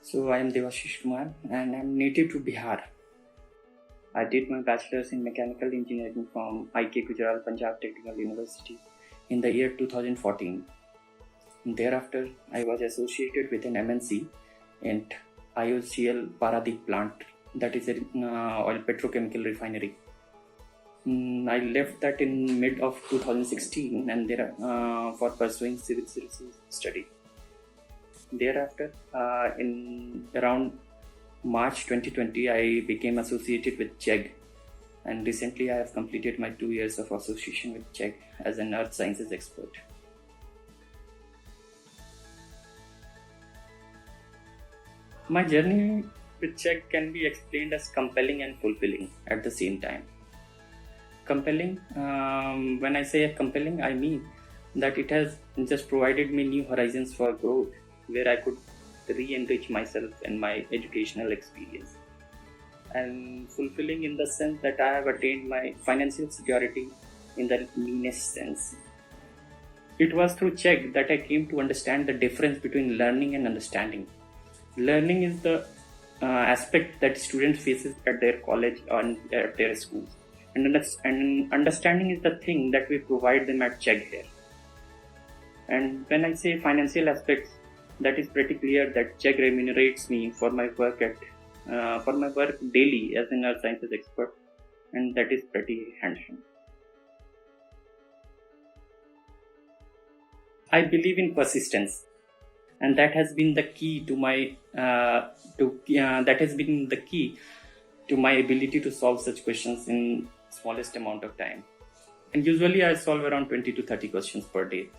So I am Devashish Kumar and I am native to Bihar. I did my bachelor's in mechanical engineering from IK Gujarat Punjab Technical University in the year 2014. Thereafter, I was associated with an MNC in IOCL Paradeep plant, that is an oil petrochemical refinery. I left that in mid of 2016 and there for pursuing civil services study. Thereafter, in around March 2020, I became associated with Chegg, and recently I have completed my 2 years of association with Chegg as an earth sciences expert. My journey with Chegg can be explained as compelling and fulfilling at the same time. Compelling, when I say compelling, I mean that it has just provided me new horizons for growth, where I could re-enrich myself and my educational experience. And fulfilling in the sense that I have attained my financial security in the meanest sense. It was through Chegg that I came to understand the difference between learning and understanding. Learning is the aspect that students faces at their college or at their schools. And understanding is the thing that we provide them at Chegg here. And when I say financial aspects, that is pretty clear that Chegg remunerates me for my work daily as an earth sciences expert, and that is pretty handsome. I believe in persistence, and that has been the key to my ability to solve such questions in smallest amount of time. And usually I solve around 20 to 30 questions per day.